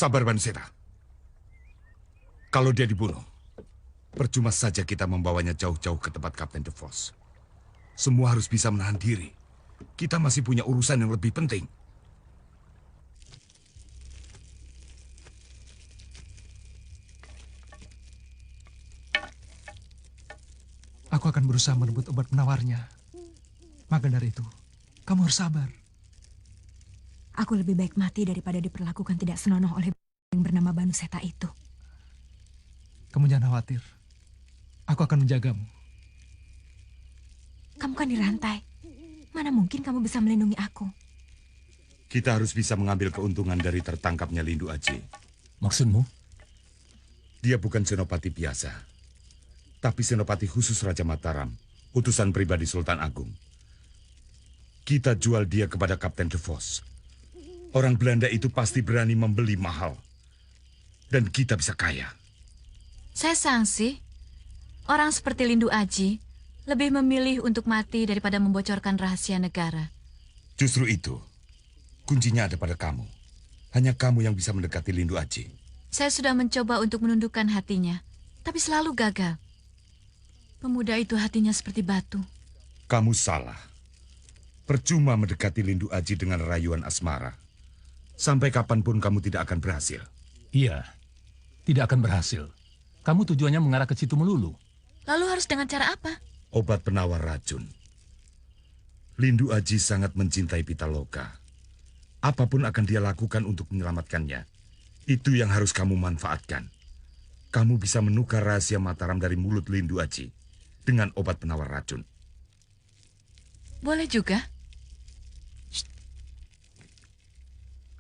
Sabar, Banuseta. Kalau dia dibunuh, percuma saja kita membawanya jauh-jauh ke tempat Kapten DeVos. Semua harus bisa menahan diri. Kita masih punya urusan yang lebih penting. Aku akan berusaha merebut obat penawarnya. Maka dari itu, kamu harus sabar. Aku lebih baik mati daripada diperlakukan tidak senonoh oleh yang bernama Banuseta itu. Kamu jangan khawatir. Aku akan menjagamu. Kamu kan dirantai. Mana mungkin kamu bisa melindungi aku? Kita harus bisa mengambil keuntungan dari tertangkapnya Lindu Aji. Maksudmu? Dia bukan senopati biasa, tapi senopati khusus Raja Mataram, utusan pribadi Sultan Agung. Kita jual dia kepada Kapten DeVos. Orang Belanda itu pasti berani membeli mahal. Dan kita bisa kaya. Saya sangsi. Orang seperti Lindu Aji lebih memilih untuk mati daripada membocorkan rahasia negara. Justru itu, kuncinya ada pada kamu. Hanya kamu yang bisa mendekati Lindu Aji. Saya sudah mencoba untuk menundukkan hatinya, tapi selalu gagal. Pemuda itu hatinya seperti batu. Kamu salah. Percuma mendekati Lindu Aji dengan rayuan asmara. Sampai kapanpun kamu tidak akan berhasil. Iya, tidak akan berhasil. Kamu tujuannya mengarah ke situ melulu. Lalu harus dengan cara apa? Obat penawar racun. Lindu Aji sangat mencintai Pitaloka. Apapun akan dia lakukan untuk menyelamatkannya. Itu yang harus kamu manfaatkan. Kamu bisa menukar rahasia Mataram dari mulut Lindu Aji dengan obat penawar racun. Boleh juga.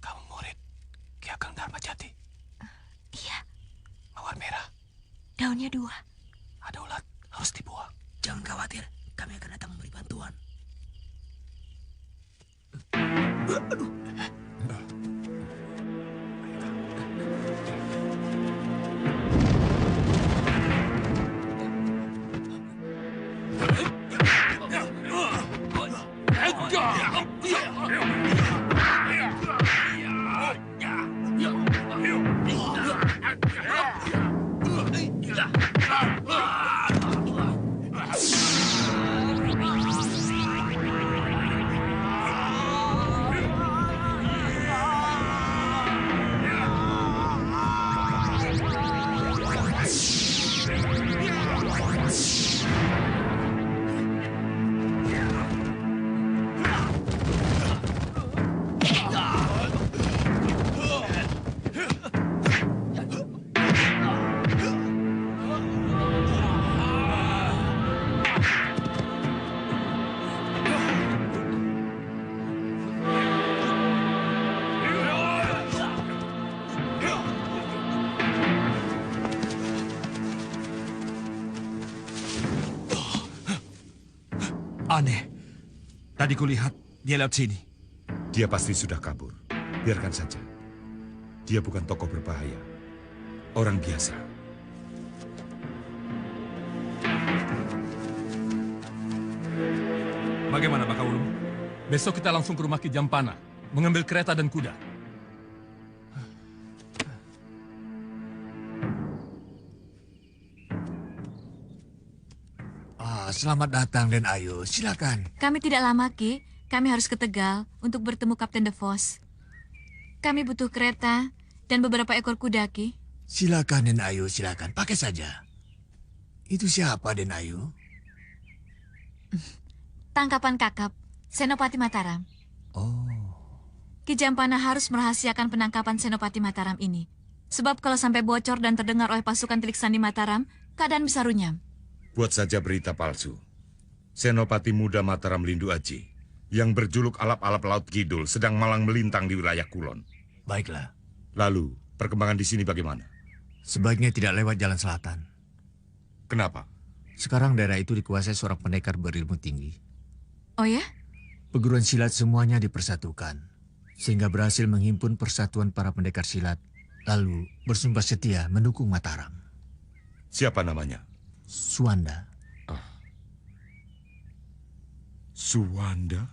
Kamu murid Ki Ageng Dharmajati. Iya. Mawar merah. Daunnya 2. Ada ulat, harus dibuang. Jangan khawatir, kami akan datang memberi bantuan. Aneh. Tadi kulihat dia lewat sini. Dia pasti sudah kabur. Biarkan saja. Dia bukan tokoh berbahaya. Orang biasa. Bagaimana, Baka Ulum? Besok kita langsung ke rumah Ki Jampana, mengambil kereta dan kuda. Selamat datang, Den Ayu. Silakan. Kami tidak lama, Ki. Kami harus ke Tegal untuk bertemu Kapten DeVos. Kami butuh kereta dan beberapa ekor kuda, Ki. Silakan, Den Ayu. Silakan. Pakai saja. Itu siapa, Den Ayu? Tangkapan Kakap, Senopati Mataram. Oh. Ki Jampana harus merahasiakan penangkapan Senopati Mataram ini. Sebab kalau sampai bocor dan terdengar oleh pasukan Telik Sandi Mataram, keadaan bisa runyam. Buat saja berita palsu. Senopati muda Mataram Lindu Aji yang berjuluk alap-alap Laut Kidul sedang malang melintang di wilayah Kulon. Baiklah. Lalu, perkembangan di sini bagaimana? Sebaiknya tidak lewat jalan selatan. Kenapa? Sekarang daerah itu dikuasai seorang pendekar berilmu tinggi. Oh ya? Perguruan silat semuanya dipersatukan, sehingga berhasil menghimpun persatuan para pendekar silat, lalu bersumpah setia mendukung Mataram. Siapa namanya? Suwanda. Suwanda?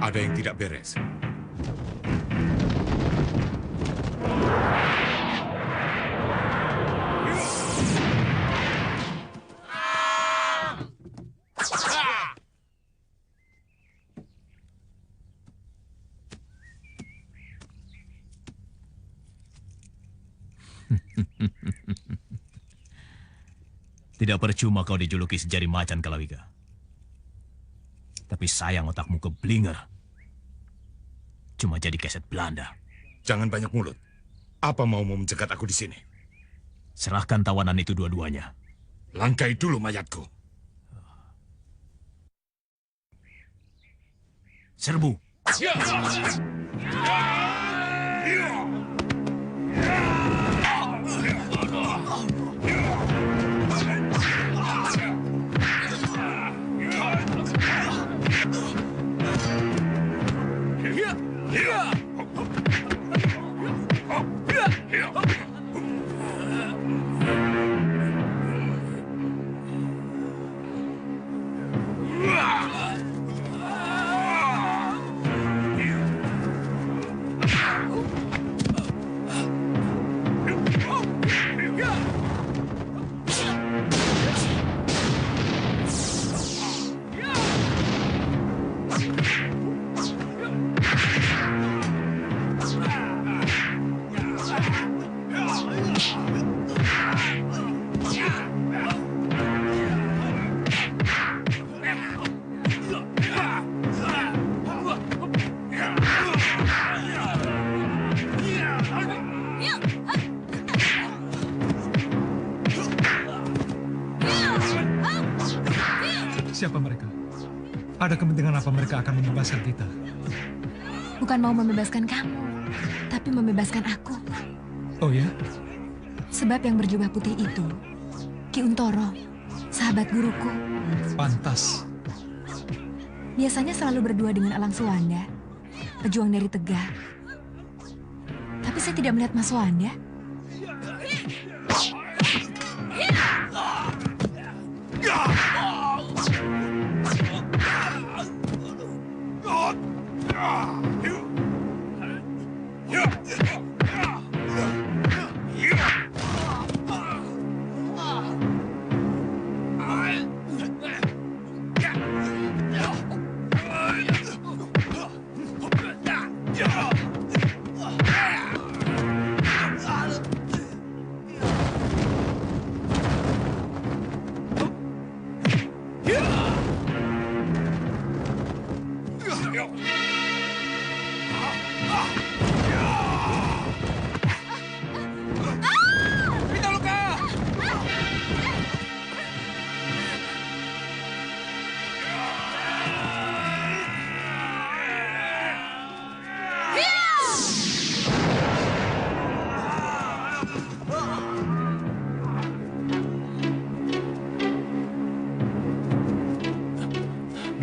Ada yang tidak beres. Tidak percuma kau dijuluki sejari macan, Kalawika. Tapi sayang otakmu keblinger. Cuma jadi keset Belanda. Jangan banyak mulut. Apa maumu mencegat aku di sini? Serahkan tawanan itu dua-duanya. Langkai dulu mayatku. Serbu. Siapa mereka? Ada kepentingan apa mereka akan membebaskan kita? Bukan mau membebaskan kamu, tapi membebaskan aku. Oh ya? Sebab yang berjubah putih itu, Ki Untoro, sahabat guruku. Pantas. Biasanya selalu berdua dengan Alang Suwanda, pejuang dari Tegal. Tapi saya tidak melihat Mas Suwanda.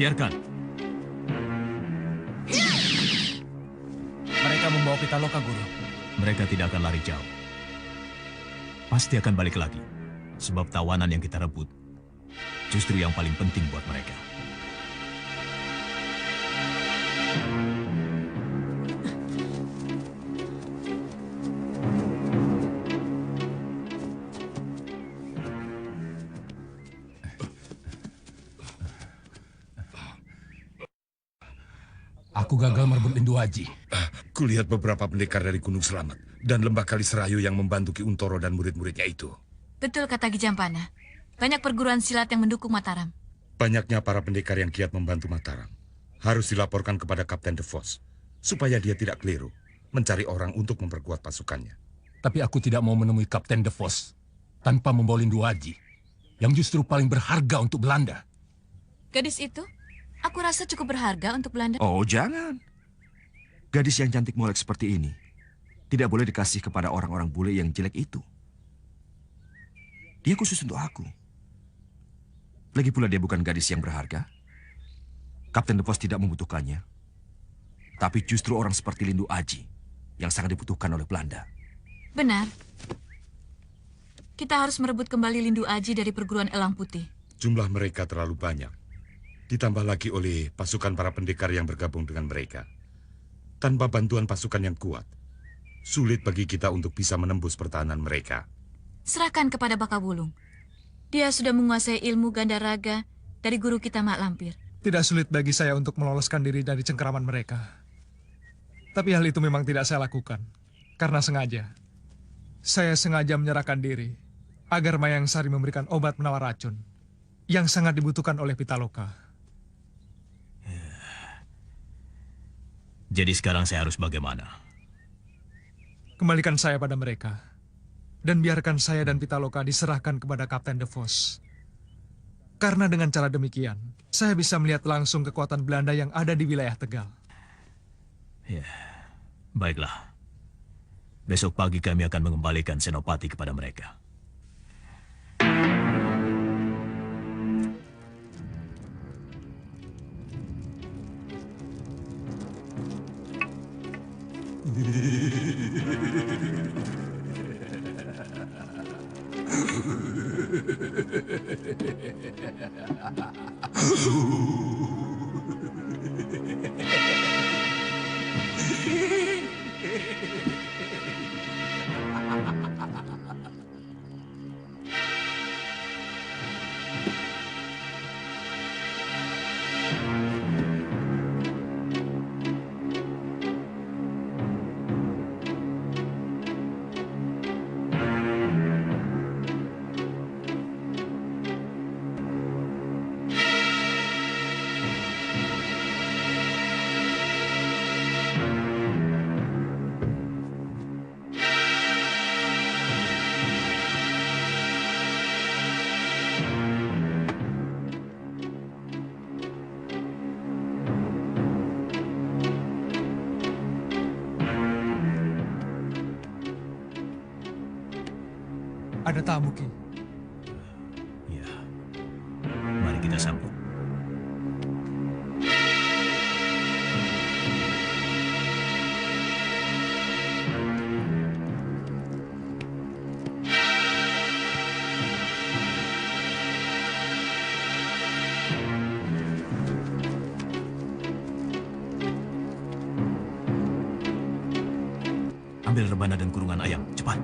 Biarkan. Mereka membawa Pitaloka, Guru. Mereka tidak akan lari jauh. Pasti akan balik lagi. Sebab tawanan yang kita rebut justru yang paling penting buat mereka. Aku gagal merebut Lindu Aji. Kulihat beberapa pendekar dari Gunung Selamat dan Lembah Kaliserayu yang membantu Ki Untoro dan murid-muridnya itu. Betul kata Ki Jampana. Banyak perguruan silat yang mendukung Mataram. Banyaknya para pendekar yang giat membantu Mataram harus dilaporkan kepada Kapten De Vos supaya dia tidak keliru mencari orang untuk memperkuat pasukannya. Tapi aku tidak mau menemui Kapten De Vos tanpa membawa Lindu Aji, yang justru paling berharga untuk Belanda. Gadis itu, aku rasa cukup berharga untuk Belanda. Oh, jangan. Gadis yang cantik molek seperti ini tidak boleh dikasih kepada orang-orang bule yang jelek itu. Dia khusus untuk aku. Lagi pula dia bukan gadis yang berharga. Kapten De Vos tidak membutuhkannya. Tapi justru orang seperti Lindu Aji yang sangat dibutuhkan oleh Belanda. Benar. Kita harus merebut kembali Lindu Aji dari perguruan Elang Putih. Jumlah mereka terlalu banyak. Ditambah lagi oleh pasukan para pendekar yang bergabung dengan mereka. Tanpa bantuan pasukan yang kuat, sulit bagi kita untuk bisa menembus pertahanan mereka. Serahkan kepada Bakawulung. Dia sudah menguasai ilmu Gandaraga dari guru kita Mak Lampir. Tidak sulit bagi saya untuk meloloskan diri dari cengkeraman mereka. Tapi hal itu memang tidak saya lakukan. Karena sengaja. Saya sengaja menyerahkan diri agar Mayang Sari memberikan obat penawar racun yang sangat dibutuhkan oleh Pitaloka. Jadi sekarang saya harus bagaimana? Kembalikan saya pada mereka. Dan biarkan saya dan Pitaloka diserahkan kepada Kapten DeVos. Karena dengan cara demikian, saya bisa melihat langsung kekuatan Belanda yang ada di wilayah Tegal. Ya, baiklah. Besok pagi kami akan mengembalikan Senopati kepada mereka. Ada tamu, Ki. Ya, mari kita sambut. Ambil rebana dan kurungan ayam, cepat.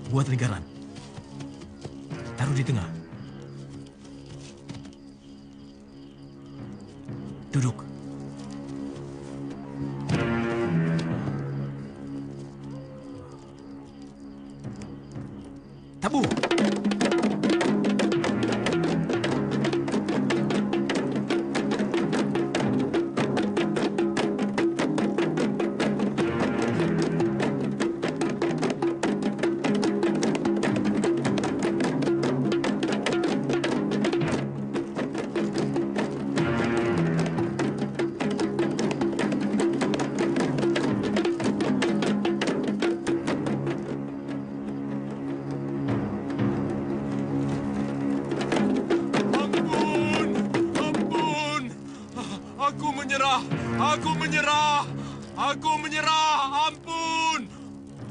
Buat lingkaran. Taruh di tengah. Duduk. Tabu. Aku menyerah, ampun!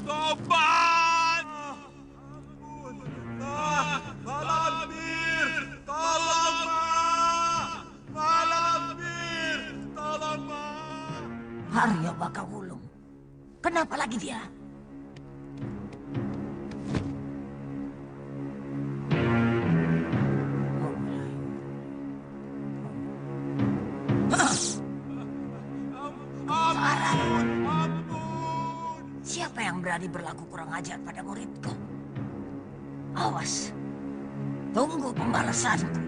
Tobat! Ampun! Mak Lampir! Tolong, Mak! Mak Lampir! Tolong, Mak! Arya Bakawulung. Kenapa lagi dia? Siapa yang berani berlaku kurang ajar pada muridku? Awas, tunggu pembalasanku.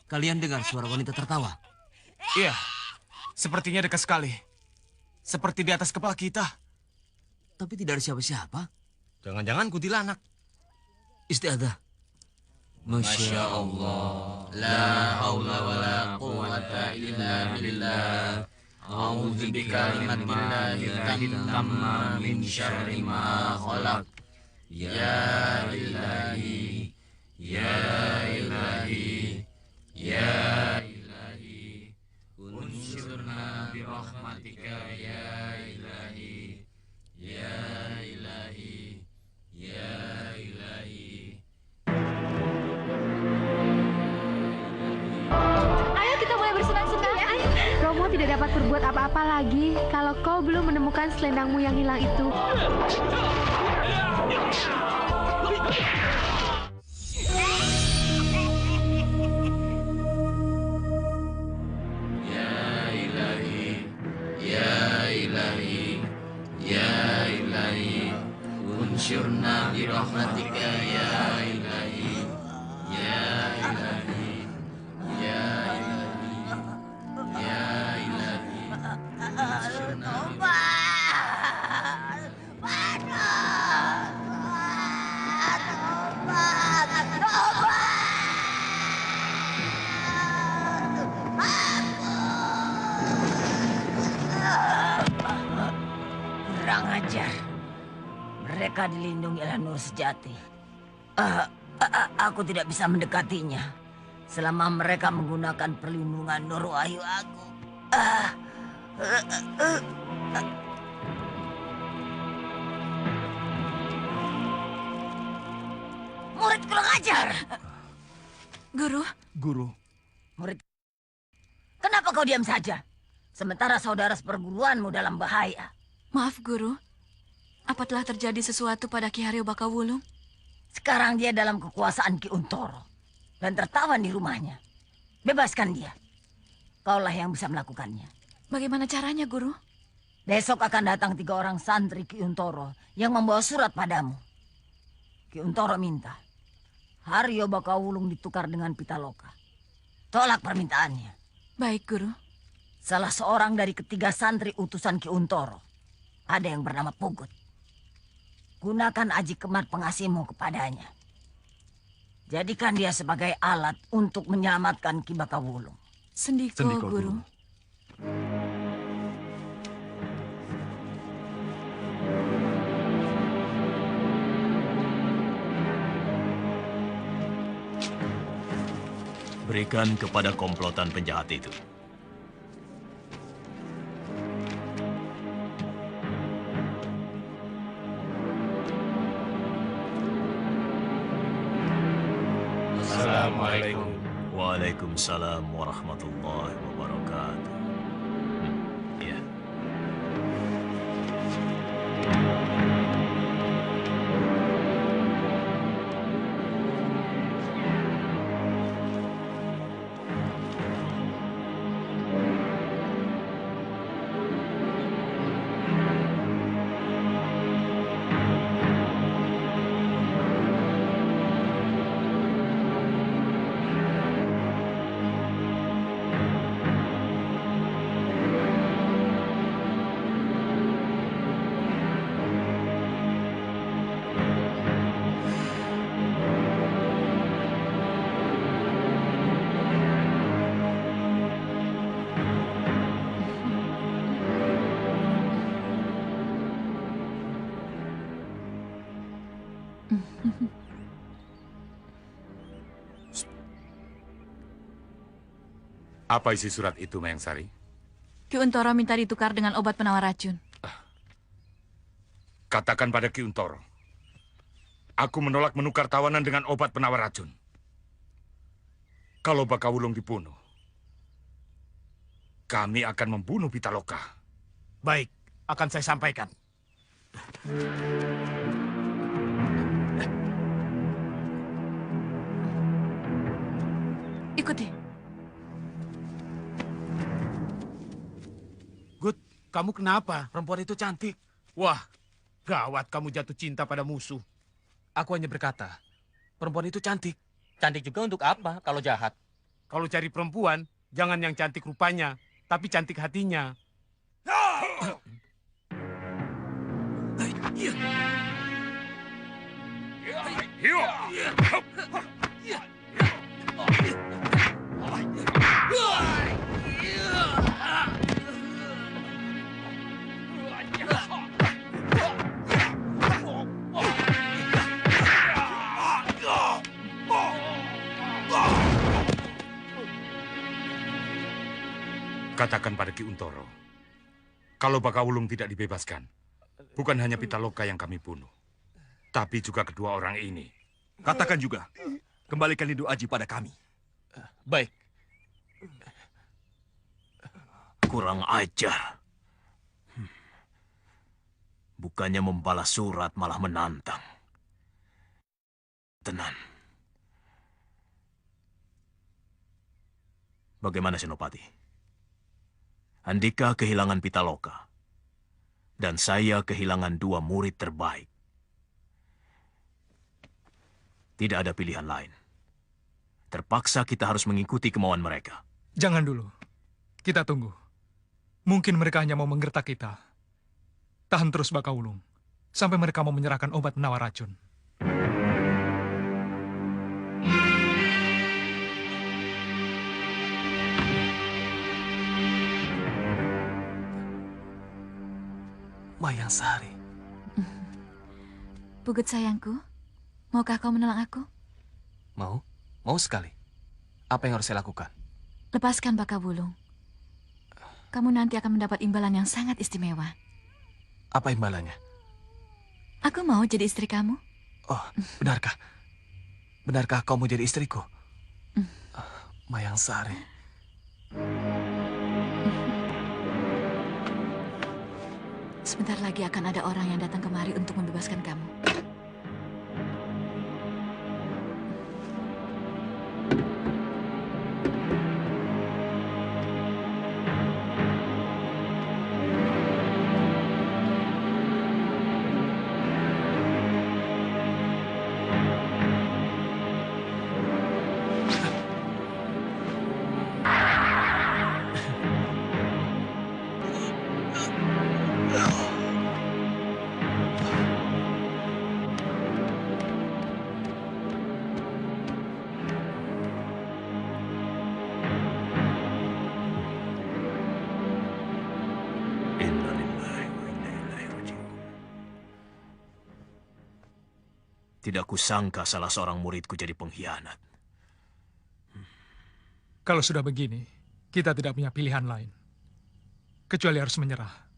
Kalian dengar suara wanita tertawa? Iya, sepertinya dekat sekali. Seperti di atas kepala kita. Tapi tidak ada siapa-siapa. Jangan-jangan kuntilanak. Istiadah. Masya Allah, la haula wa la quwata illa billah. A'udzu bikalimatillahi tamma min syarri ma khalaq. Ya ilahi, ya ilahi, ya ilahi, unsurna birahmatika ya ilahi, ya ilahi, ya ilahi. Ayo kita mulai bersenang-senang ya. Romo tidak dapat berbuat apa-apa lagi kalau kau belum menemukan selendangmu yang hilang itu. Ya ilahi, ya ilahi, ya ilahi, unsurna birahmatika ya ilahi, ya ilahi, ya ilahi, ya ilahi, unsurna Kurang ajar. Mereka dilindungi oleh Nur Sejati. Aku tidak bisa mendekatinya selama mereka menggunakan perlindungan Nur Wahyu Agung. Murid kurang ajar. Guru. Guru. Murid, kenapa kau diam saja? Sementara saudara seperguruanmu dalam bahaya. Maaf, Guru. Apa telah terjadi sesuatu pada Ki Haryo Bakawulung? Sekarang dia dalam kekuasaan Ki Untoro dan tertawan di rumahnya. Bebaskan dia. Kaulah yang bisa melakukannya. Bagaimana caranya, Guru? Besok akan datang 3 orang santri Ki Untoro yang membawa surat padamu. Ki Untoro minta Haryo Bakawulung ditukar dengan Pitaloka. Tolak permintaannya. Baik, Guru. Salah seorang dari ketiga santri utusan Ki Untoro, ada yang bernama Pugut. Gunakan aji kemat pengasihmu kepadanya. Jadikan dia sebagai alat untuk menyelamatkan Ki Bakawulung. Sendiko, Guru. Berikan kepada komplotan penjahat itu. Assalamualaikum. Waalaikumsalam warahmatullahi wabarakatuh. Ya. Apa isi surat itu, Mayang Sari? Ki Untoro minta ditukar dengan obat penawar racun. Katakan pada Ki Untoro, aku menolak menukar tawanan dengan obat penawar racun. Kalau Bakawulung dibunuh, kami akan membunuh Pitaloka. Baik, akan saya sampaikan. Ikuti. Gut, kamu kenapa? Perempuan itu cantik. Wah, gawat kamu jatuh cinta pada musuh. Aku hanya berkata, perempuan itu cantik. Cantik juga untuk apa kalau jahat? Kalau cari perempuan, jangan yang cantik rupanya, tapi cantik hatinya. Katakan pada Ki Untoro, kalau Bakawulung tidak dibebaskan, bukan hanya Pitaloka yang kami bunuh, tapi juga kedua orang ini. Katakan juga, kembalikan Lindu Aji pada kami. Baik. Kurang ajar. Bukannya membalas surat, malah menantang. Tenan. Bagaimana Senopati? Andika kehilangan Pitaloka, dan saya kehilangan dua murid terbaik. Tidak ada pilihan lain. Terpaksa kita harus mengikuti kemauan mereka. Jangan dulu. Kita tunggu. Mungkin mereka hanya mau menggertak kita. Tahan terus Bakawulung, sampai mereka mau menyerahkan obat penawar racun. Mayang Sari. Pugut sayangku, maukah kau menolong aku? Mau? Mau sekali. Apa yang harus saya lakukan? Lepaskan Bakawulung. Kamu nanti akan mendapat imbalan yang sangat istimewa. Apa imbalannya? Aku mau jadi istri kamu. Oh, benarkah? Benarkah kau mau jadi istriku? Mayang Sari. Sebentar lagi akan ada orang yang datang kemari untuk membebaskan kamu. Tidak kusangka salah seorang muridku jadi pengkhianat. Kalau sudah begini, kita tidak punya pilihan lain. Kecuali harus menyerah.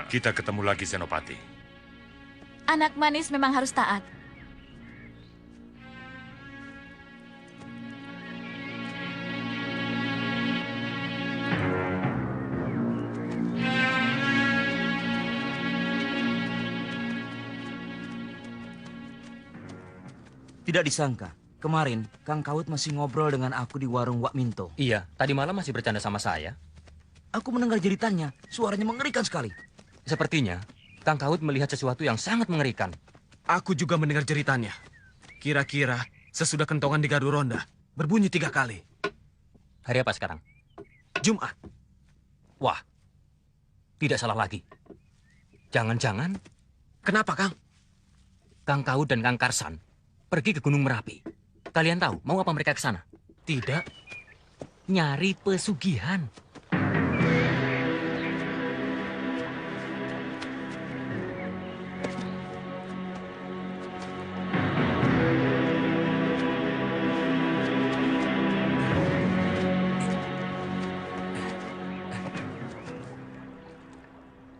Kita ketemu lagi, Senopati. Anak manis memang harus taat. Tidak disangka, kemarin Kang Kaut masih ngobrol dengan aku di warung Wak Minto. Iya, tadi malam masih bercanda sama saya. Aku mendengar jeritannya, suaranya mengerikan sekali. Sepertinya, Kang Kaut melihat sesuatu yang sangat mengerikan. Aku juga mendengar jeritannya. Kira-kira sesudah kentongan di Gaduh Ronda, berbunyi 3 kali. Hari apa sekarang? Jumat. Wah, tidak salah lagi. Jangan-jangan... Kenapa, Kang? Kang Kaut dan Kang Karsan pergi ke Gunung Merapi. Kalian tahu mau apa mereka ke sana? Tidak. Nyari pesugihan.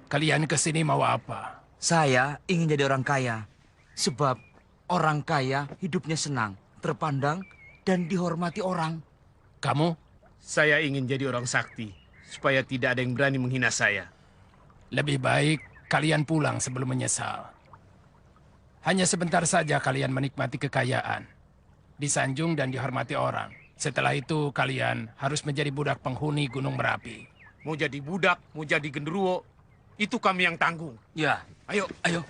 Kalian kesini mau apa? Saya ingin jadi orang kaya. Sebab orang kaya hidupnya senang, terpandang, dan dihormati orang. Kamu? Saya ingin jadi orang sakti, supaya tidak ada yang berani menghina saya. Lebih baik kalian pulang sebelum menyesal. Hanya sebentar saja kalian menikmati kekayaan, disanjung dan dihormati orang. Setelah itu kalian harus menjadi budak penghuni Gunung Merapi. Mau jadi budak, mau jadi genderuwo, itu kami yang tanggung. Ya, ayo, ayo.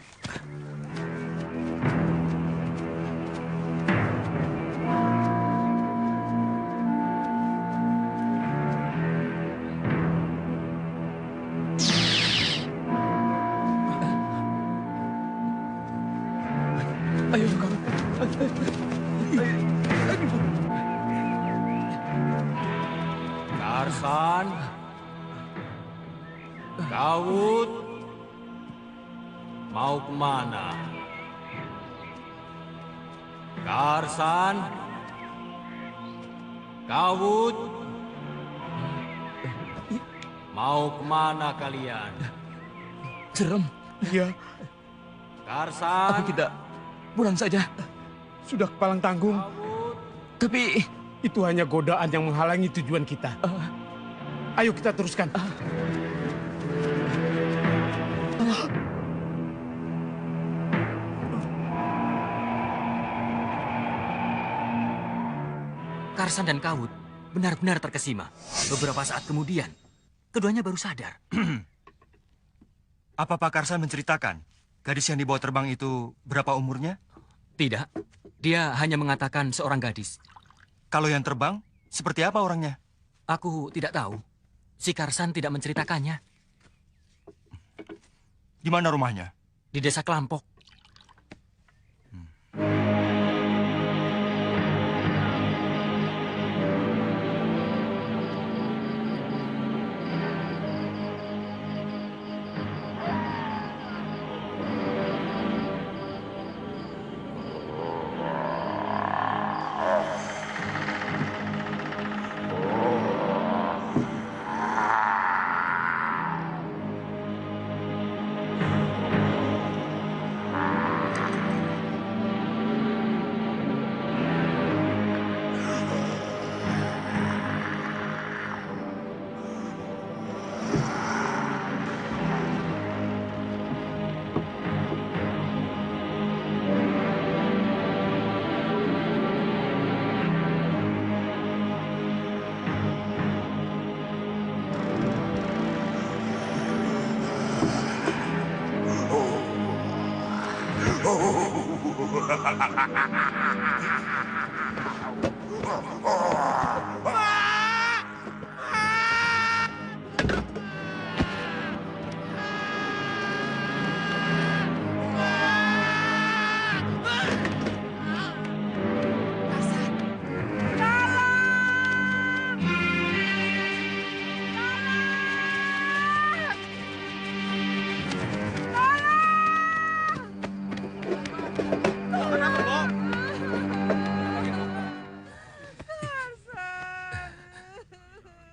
Ayo, kamu. Ayo. Karsan, Kawut, mau kemana? Karsan, Kawut, mau kemana kalian? Jerem. Iya. Karsan. Aku tidak. Pulang saja. Sudah kepalang tanggung. Tapi itu hanya godaan yang menghalangi tujuan kita. Ayo kita teruskan. Karsan dan Kawut benar-benar terkesima. Beberapa saat kemudian, keduanya baru sadar. Apa Pak Karsan menceritakan gadis yang dibawa terbang itu berapa umurnya? Tidak, dia hanya mengatakan seorang gadis. Kalau yang terbang, seperti apa orangnya? Aku tidak tahu. Si Karsan tidak menceritakannya. Di mana rumahnya? Di desa Kelampok.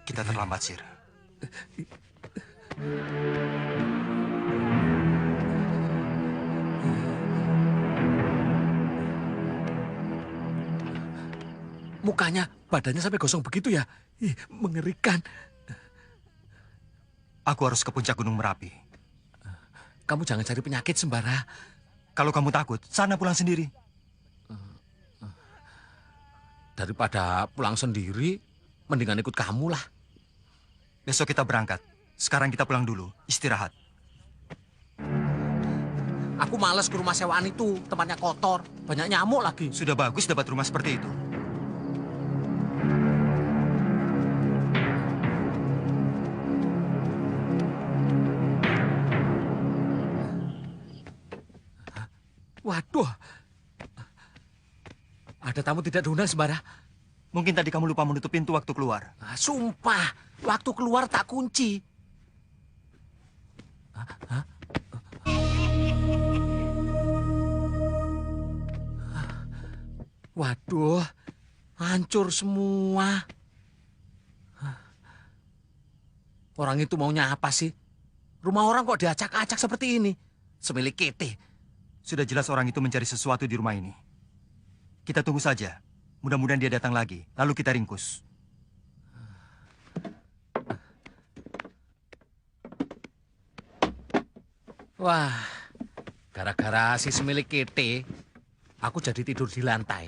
Kita terlambat, Sir. mukanya, badannya sampai gosong begitu ya. Ih, mengerikan. Aku harus ke puncak Gunung Merapi. Kamu jangan cari penyakit sembara. Kalau kamu takut, sana pulang sendiri. Daripada pulang sendiri, mendingan ikut kamu lah. Besok kita berangkat. Sekarang kita pulang dulu, istirahat. Aku males ke rumah sewaan itu, tempatnya kotor, banyak nyamuk lagi. Sudah bagus dapat rumah seperti itu. Waduh, ada tamu tidak diundang sembara. Mungkin tadi kamu lupa menutup pintu waktu keluar. Sumpah, waktu keluar tak kunci. Waduh, hancur semua. Orang itu maunya apa sih? Rumah orang kok diacak-acak seperti ini? Semilik kete. Sudah jelas orang itu mencari sesuatu di rumah ini. Kita tunggu saja. Mudah-mudahan dia datang lagi, lalu kita ringkus. Wah, gara-gara si semilik kete, aku jadi tidur di lantai.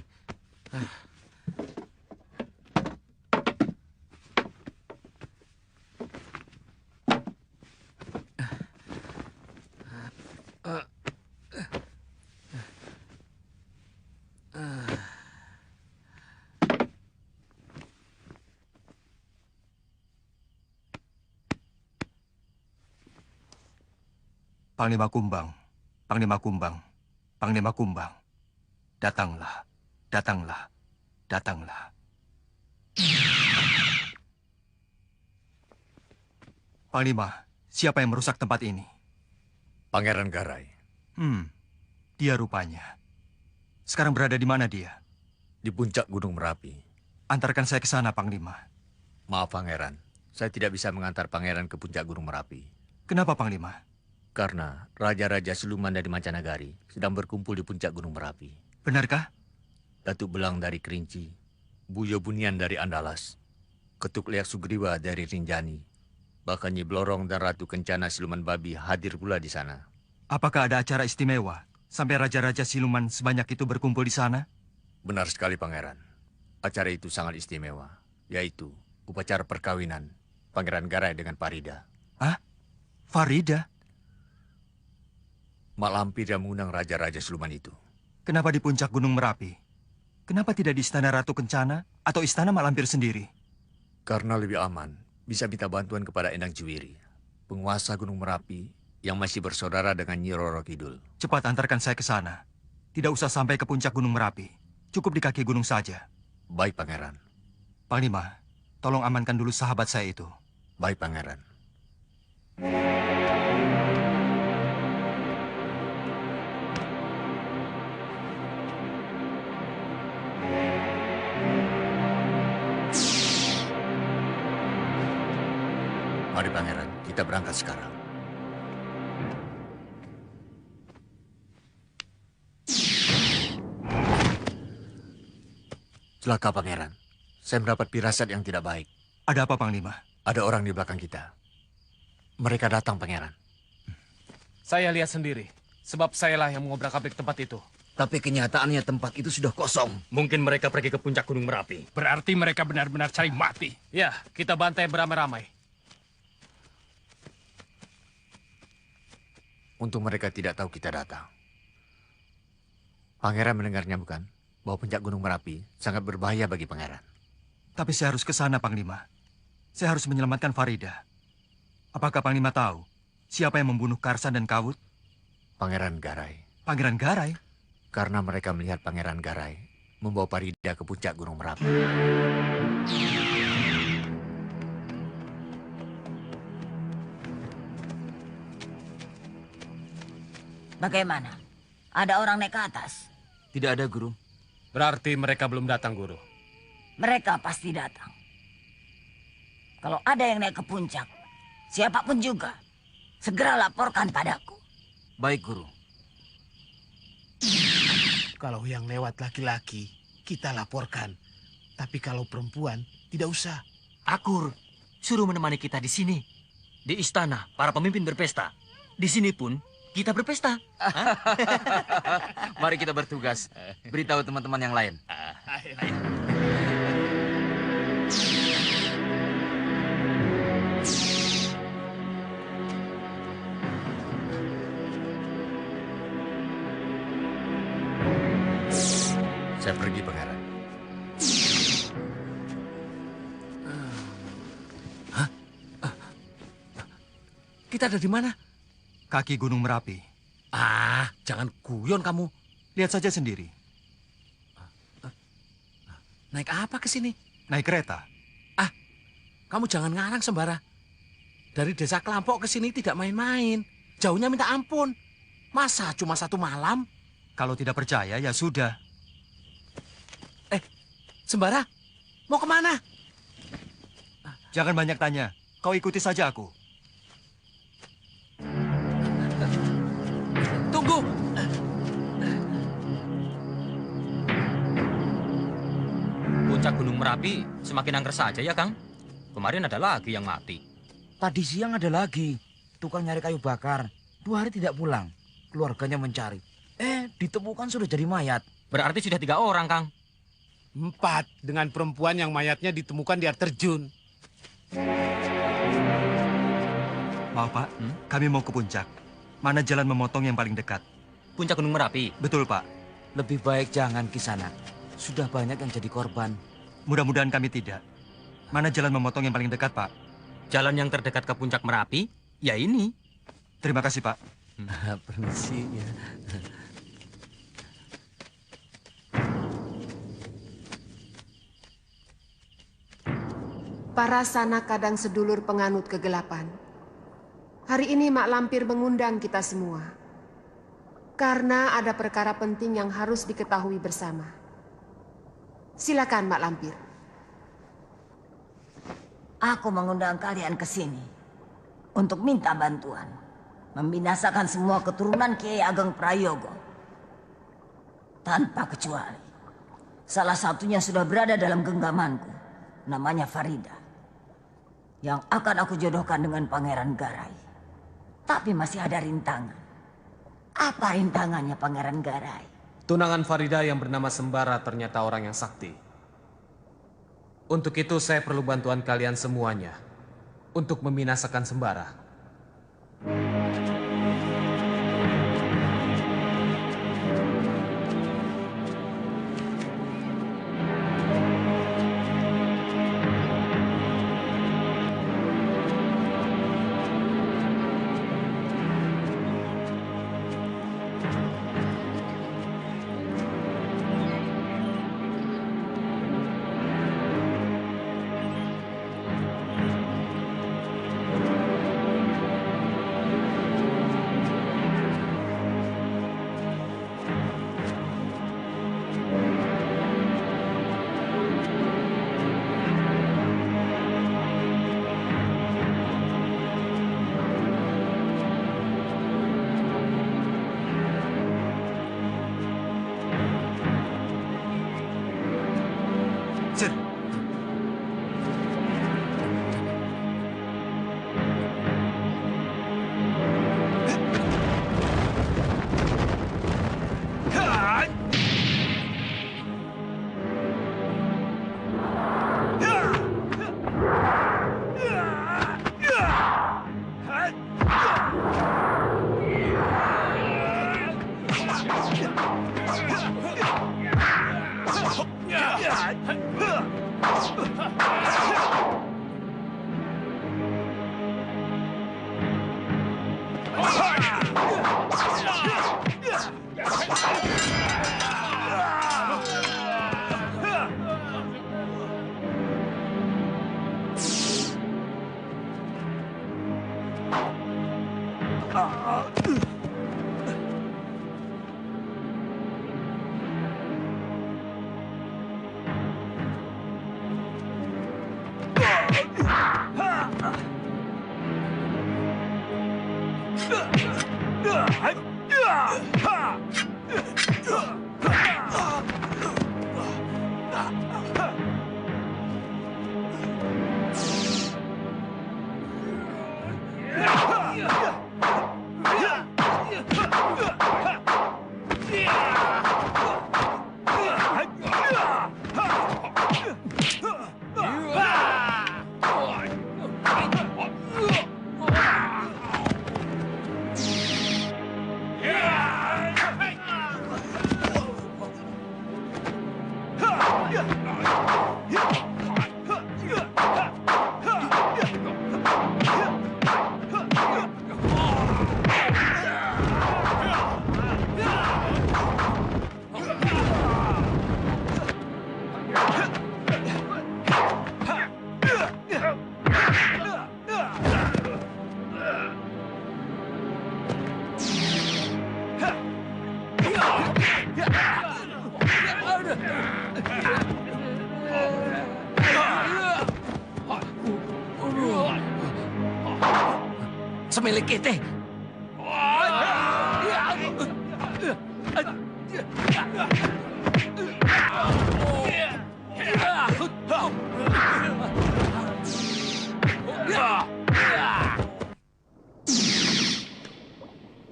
Panglima Kumbang, Panglima Kumbang, Panglima Kumbang. Datanglah, datanglah, datanglah. Panglima, siapa yang merusak tempat ini? Pangeran Garai. Dia rupanya. Sekarang berada di mana dia? Di puncak Gunung Merapi. Antarkan saya ke sana, Panglima. Maaf, Pangeran. Saya tidak bisa mengantar Pangeran ke puncak Gunung Merapi. Kenapa, Panglima? Karena raja-raja siluman dari Mancanagari sedang berkumpul di puncak Gunung Merapi. Benarkah? Datuk Belang dari Kerinci, Buyo Bunian dari Andalas, Ketuk Leak Sugriwa dari Rinjani, bahkan Nyi Blorong dan Ratu Kencana Siluman Babi hadir pula di sana. Apakah ada acara istimewa sampai raja-raja siluman sebanyak itu berkumpul di sana? Benar sekali, Pangeran. Acara itu sangat istimewa, yaitu upacara perkawinan Pangeran Garai dengan Farida. Hah? Farida? Mak Lampir yang mengundang raja-raja siluman itu. Kenapa di puncak Gunung Merapi? Kenapa tidak di Istana Ratu Kencana atau Istana Mak Lampir sendiri? Karena lebih aman, bisa minta bantuan kepada Endang Ciwiri, penguasa Gunung Merapi yang masih bersaudara dengan Nyi Roro Kidul. Cepat antarkan saya ke sana. Tidak usah sampai ke puncak Gunung Merapi. Cukup di kaki gunung saja. Baik, Pangeran. Panglima, tolong amankan dulu sahabat saya itu. Baik, Pangeran. Mari, Pangeran. Kita berangkat sekarang. Celaka, Pangeran. Saya mendapat firasat yang tidak baik. Ada apa, Panglima? Ada orang di belakang kita. Mereka datang, Pangeran. Saya lihat sendiri, sebab sayalah yang mengobrak-abrik tempat itu. Tapi kenyataannya tempat itu sudah kosong. Mungkin mereka pergi ke puncak Gunung Merapi. Berarti mereka benar-benar cari mati. Ya, kita bantai beramai-ramai. Untung mereka tidak tahu kita datang. Pangeran mendengarnya bukan? Bahwa puncak Gunung Merapi sangat berbahaya bagi Pangeran. Tapi saya harus ke sana, Panglima. Saya harus menyelamatkan Farida. Apakah Panglima tahu siapa yang membunuh Karsan dan Kawut? Pangeran Garai. Pangeran Garai? Karena mereka melihat Pangeran Garai membawa Farida ke puncak Gunung Merapi. Bagaimana? Ada orang naik ke atas? Tidak ada, Guru. Berarti mereka belum datang, Guru. Mereka pasti datang. Kalau ada yang naik ke puncak, siapapun juga, segera laporkan padaku. Baik, Guru. Kalau yang lewat laki-laki, kita laporkan. Tapi kalau perempuan, tidak usah. Akur, suruh menemani kita di sini. Di istana, para pemimpin berpesta. Di sini pun, kita berpesta. Mari kita bertugas. Beritahu teman-teman yang lain. Saya pergi, Pangeran. Kita ada di mana? Kaki Gunung Merapi. Ah, jangan guyon kamu. Lihat saja sendiri. Naik apa ke sini? Naik kereta. Ah, kamu jangan ngarang sembara. Dari desa Kelampok ke sini tidak main-main. Jauhnya minta ampun. Masa cuma 1 malam? Kalau tidak percaya, ya sudah. Sembara, mau kemana? Jangan banyak tanya. Kau ikuti saja aku. Tunggu. Puncak Gunung Merapi semakin angker saja ya, Kang. Kemarin ada lagi yang mati. Tadi siang ada lagi. Tukang nyari kayu bakar. 2 hari tidak pulang. Keluarganya mencari. Ditemukan sudah jadi mayat. Berarti sudah 3 orang, Kang. 4 dengan perempuan yang mayatnya ditemukan di air terjun. Maaf, Pak. Kami mau ke puncak. Mana jalan memotong yang paling dekat? Puncak Gunung Merapi? Betul, Pak. Lebih baik jangan Kisanak. Sudah banyak yang jadi korban. Mudah-mudahan kami tidak. Mana jalan memotong yang paling dekat, Pak? Jalan yang terdekat ke puncak Merapi? Ya ini. Terima kasih, Pak. Permisi ya. Para sanak kadang sedulur penganut kegelapan, Hari ini Mak Lampir mengundang kita semua. Karena ada perkara penting yang harus diketahui bersama. Silakan Mak Lampir. Aku mengundang kalian ke sini untuk minta bantuan. Membinasakan semua keturunan Kiai Ageng Prayogo. Tanpa kecuali. Salah satunya sudah berada dalam genggamanku. Namanya Farida. Yang akan aku jodohkan dengan Pangeran Garai. Tapi masih ada rintangan. Apa rintangannya Pangeran Garai? Tunangan Farida yang bernama Sembara ternyata orang yang sakti. Untuk itu saya perlu bantuan kalian semuanya. Untuk membinasakan Sembara. Semilik kita.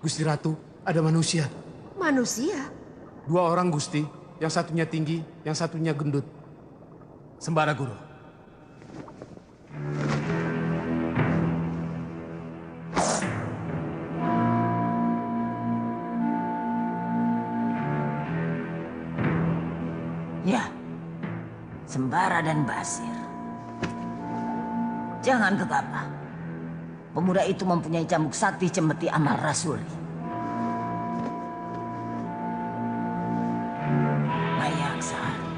Gusti Ratu, ada manusia. Manusia? 2 orang Gusti, yang satunya tinggi, yang satunya gendut. Sembara Guru. Ya, Sembara dan Basir. Jangan gegabah. Pemuda itu mempunyai cambuk sakti cembeti amal rasuli. Mayang Sari,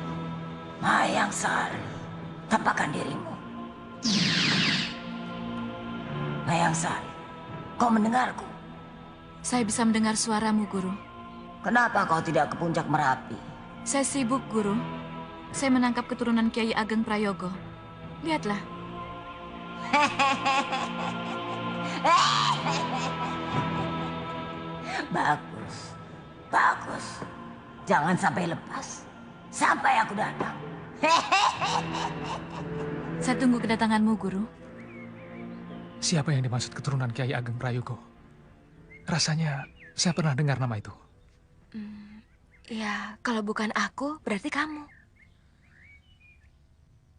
Mayang Sari, tampakkan dirimu. Mayang Sari, Kau mendengarku? Saya bisa mendengar suaramu, Guru. Kenapa kau tidak ke puncak Merapi? Saya sibuk, Guru. Saya menangkap keturunan Kiai Ageng Prayogo. Lihatlah. Bagus, bagus. Jangan sampai lepas. Sampai aku datang. Saya tunggu kedatanganmu, Guru. Siapa yang dimaksud keturunan Kiai Ageng Prayogo? Rasanya saya pernah dengar nama itu. Ya, kalau bukan aku, berarti kamu.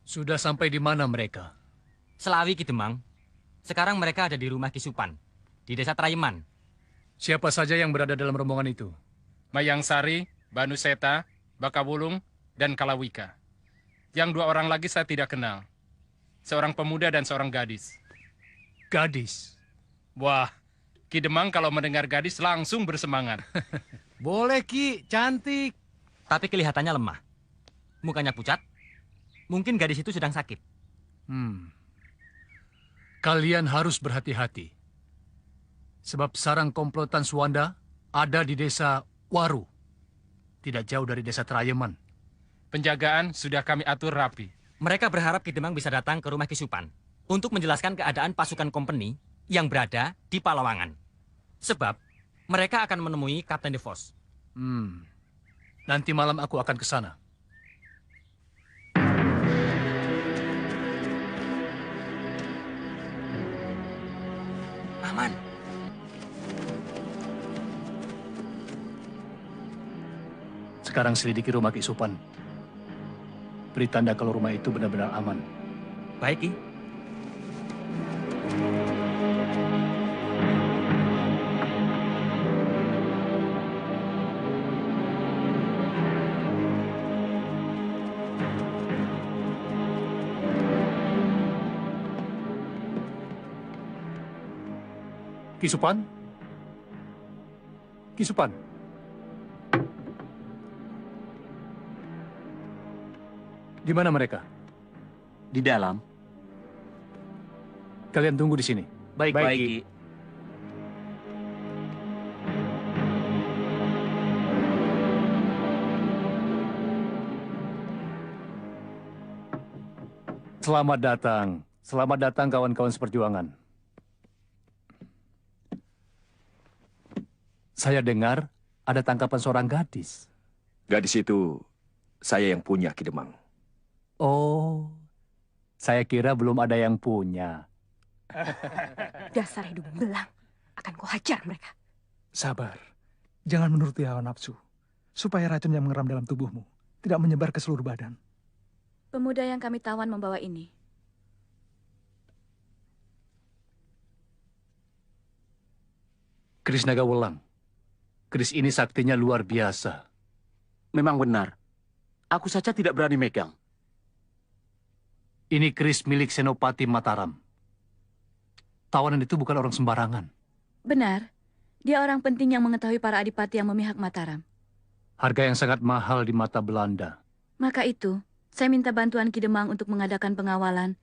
Sudah sampai di mana mereka? Selawi Ki Demang. Sekarang mereka ada di rumah Ki Supan, di desa Trayeman. Siapa saja yang berada dalam rombongan itu? Mayang Sari, Banu Seta, Bakawulung, dan Kalawika. Yang 2 orang lagi saya tidak kenal. Seorang pemuda dan seorang gadis. Gadis? Wah, Ki Demang kalau mendengar gadis langsung bersemangat. Boleh Ki, cantik. Tapi kelihatannya lemah. Mukanya pucat. Mungkin gadis itu sedang sakit. Kalian harus berhati-hati. Sebab sarang komplotan Suwanda ada di desa Waru. Tidak jauh dari desa Trayeman. Penjagaan sudah kami atur rapi. Mereka berharap Ki Demang bisa datang ke rumah Ki Supan untuk menjelaskan keadaan pasukan kompeni yang berada di Palawangan. Sebab mereka akan menemui Kapten De Vos. Nanti malam aku akan ke sana. Aman. Sekarang selidiki rumah Ki Supan. Beri tanda kalau rumah itu benar-benar aman. Baik, Ki. Ki Supan? Ki Supan? Di mana mereka? Di dalam. Kalian tunggu di sini. Baik, Ki. Selamat datang. Selamat datang kawan-kawan seperjuangan. Saya dengar ada tangkapan seorang gadis. Gadis itu saya yang punya, Ki Demang. Oh, saya kira belum ada yang punya. Dasar hidup belang. Akan ku hajar mereka. Sabar. Jangan menuruti hawa nafsu. Supaya racun yang mengeram dalam tubuhmu tidak menyebar ke seluruh badan. Pemuda yang kami tawan membawa ini. Keris Naga Welang. Keris ini saktinya luar biasa. Memang benar. Aku saja tidak berani megang. Ini keris milik Senopati Mataram. Tawanan itu bukan orang sembarangan. Benar. Dia orang penting yang mengetahui para adipati yang memihak Mataram. Harga yang sangat mahal di mata Belanda. Maka itu, saya minta bantuan Ki Demang untuk mengadakan pengawalan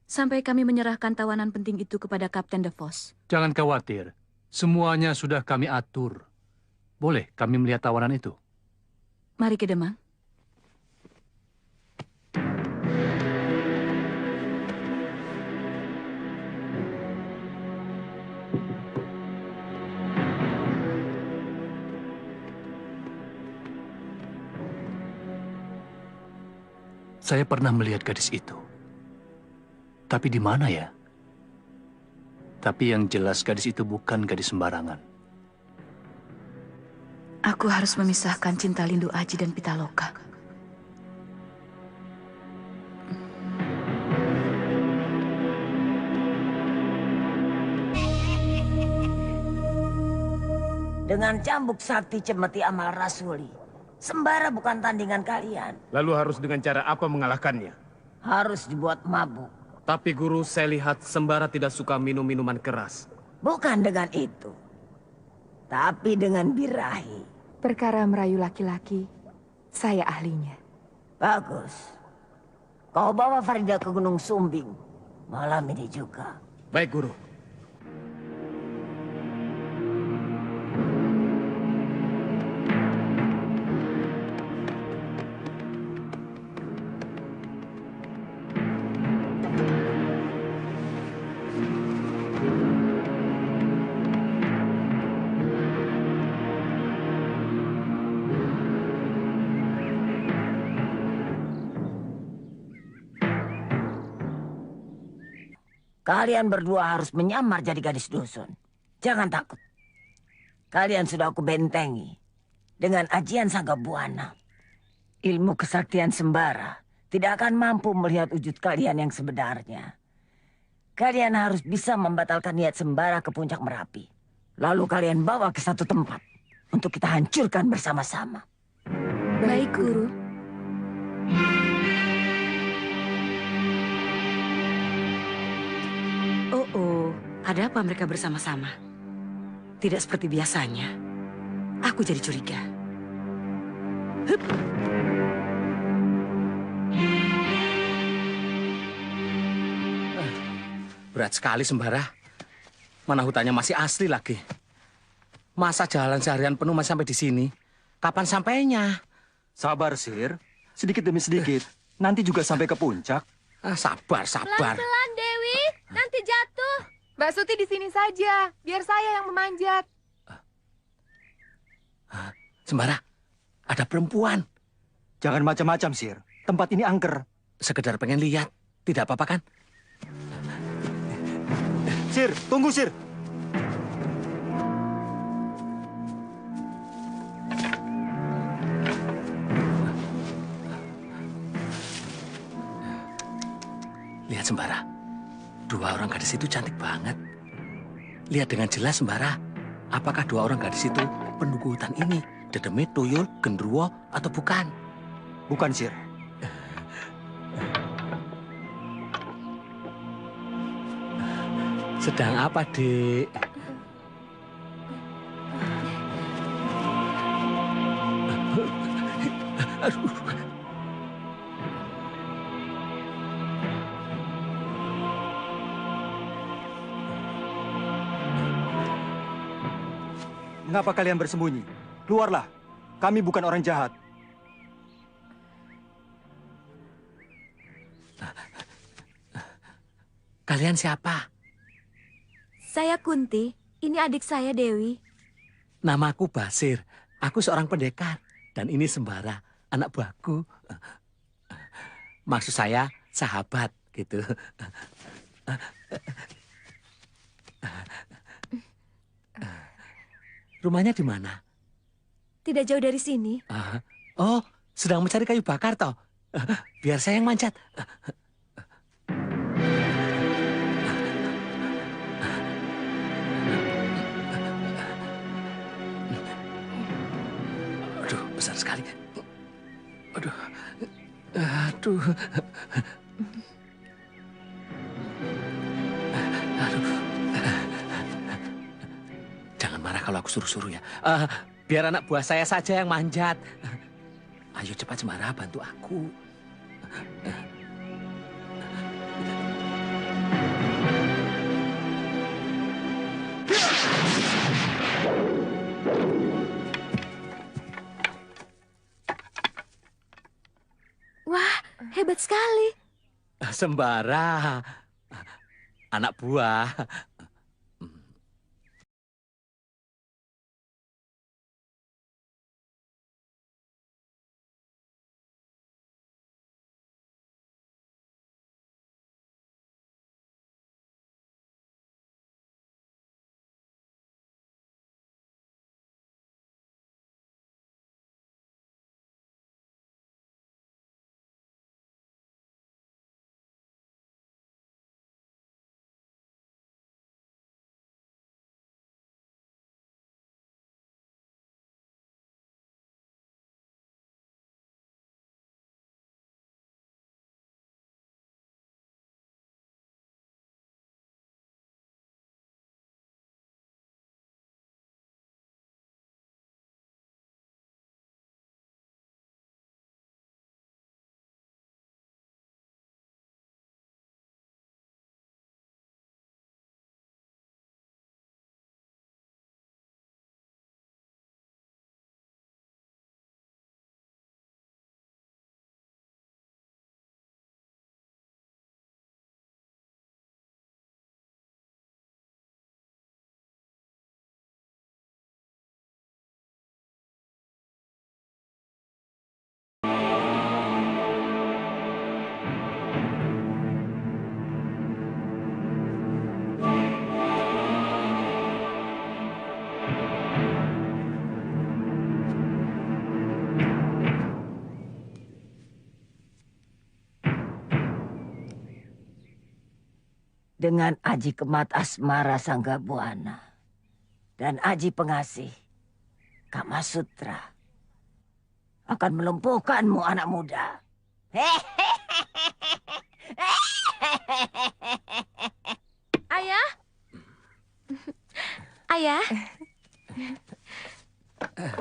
sampai kami menyerahkan tawanan penting itu kepada Kapten De Vos. Jangan khawatir. Semuanya sudah kami atur. Boleh kami melihat tawanan itu? Mari Ki Demang. Saya pernah melihat gadis itu. Tapi di mana ya? Tapi yang jelas gadis itu bukan gadis sembarangan. Aku harus memisahkan cinta Lindu Aji dan Pitaloka. Dengan cambuk sakti cemeti amal rasuli, sembara bukan tandingan kalian. Lalu harus dengan cara apa mengalahkannya? Harus dibuat mabuk. Tapi guru, saya lihat sembara tidak suka minum minuman keras. Bukan dengan itu. Tapi dengan birahi. Perkara merayu laki-laki, saya ahlinya. Bagus. Kau bawa Farida ke Gunung Sumbing. Malam ini juga. Baik, guru. Kalian berdua harus menyamar jadi gadis dusun. Jangan takut. Kalian sudah aku bentengi dengan ajian Sangga Buana. Ilmu kesaktian sembara tidak akan mampu melihat wujud kalian yang sebenarnya. Kalian harus bisa membatalkan niat sembara ke puncak Merapi. Lalu kalian bawa ke satu tempat untuk kita hancurkan bersama-sama. Baik, Guru. Oh, ada apa mereka bersama-sama? Tidak seperti biasanya. Aku jadi curiga. Hup. Berat sekali sembara. Mana hutannya masih asli lagi. Masa jalan seharian penuh masih sampai di sini? Kapan sampainya? Sabar, Sir. Sedikit demi sedikit. Nanti juga sampai ke puncak. Sabar. Pelan-pelan, Dewi. Nanti jatuh. Mbak Suti di sini saja. Biar saya yang memanjat. Sembara, ada perempuan. Jangan macam-macam, Sir. Tempat ini angker. Sekedar pengen lihat. Tidak apa-apa kan? Sir, tunggu, Sir. Lihat Sembara, dua orang gadis itu cantik banget. Lihat dengan jelas Sembara, apakah dua orang gadis itu penduduk hutan ini? Dedemit, Tuyul, Gendruwo, atau bukan? Bukan, Sir. Sedang apa, Dek? Aduh. Mengapa kalian bersembunyi? Keluarlah. Kami bukan orang jahat. Kalian siapa? Saya Kunti. Ini adik saya Dewi. Namaku Basir. Aku seorang pendekar. Dan ini Sembara, anak buahku. Maksud saya sahabat gitu. Rumahnya di mana? Tidak jauh dari sini. Oh, sedang mencari kayu bakar toh. Biar saya yang manjat. Aduh, besar sekali. Aduh. Aduh. Aduh. Jangan marah kalau aku suruh-suruh ya. Biar anak buah saya saja yang manjat. Ayo cepat Sembara, bantu aku. Wah, hebat sekali. Sembara, anak buah. dengan Aji Kemat Asmara Sanggabuana dan Aji Pengasih Kamasutra akan melumpuhkanmu, anak muda. Ayah? Ayah?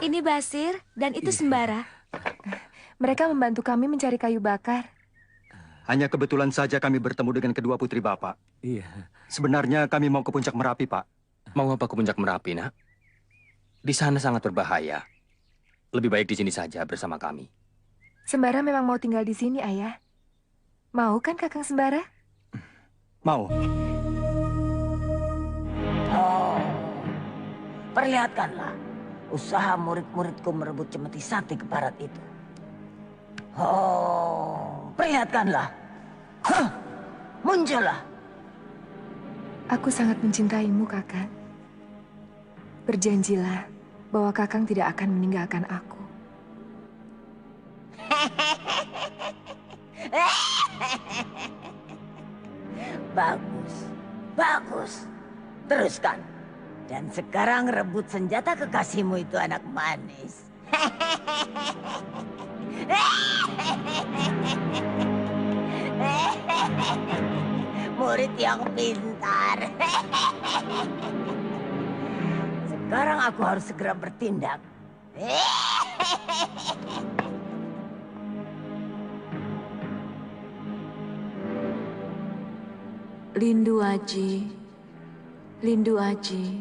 Ini Basir dan itu Sembara. Mereka membantu kami mencari kayu bakar. Hanya kebetulan saja kami bertemu dengan kedua putri Bapak. Iya. Sebenarnya kami mau ke Puncak Merapi, Pak. Mau apa ke Puncak Merapi, Nak? Di sana sangat berbahaya. Lebih baik di sini saja bersama kami. Sembara memang mau tinggal di sini, Ayah. Mau kan Kakang Sembara? Mau. Oh, perlihatkanlah usaha murid-muridku merebut Cemeti Sakti ke barat itu. Oh, perlihatkanlah. Huh, muncullah. Aku sangat mencintaimu, Kakang. Berjanjilah bahwa Kakang tidak akan meninggalkan aku. Bagus, bagus. Teruskan. Dan sekarang rebut senjata kekasihmu itu, anak manis. Murid yang pintar. Sekarang aku harus segera bertindak. Lindu Aji, Lindu Aji,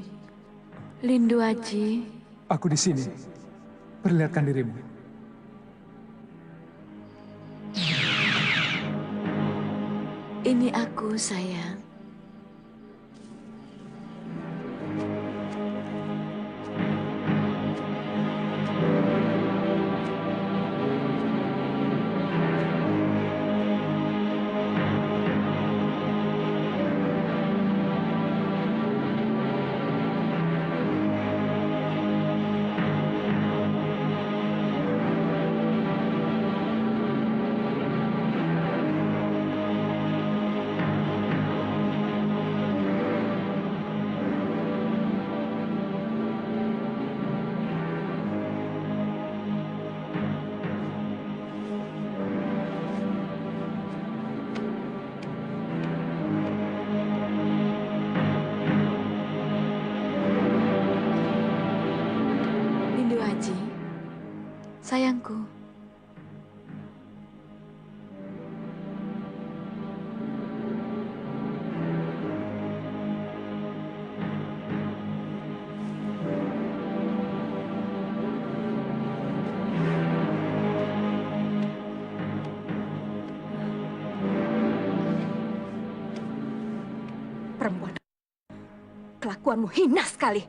Lindu Aji. Aku di sini. Perlihatkan dirimu. Ini aku, sayang. Sayangku. Perempuan, kelakuanmu hina sekali.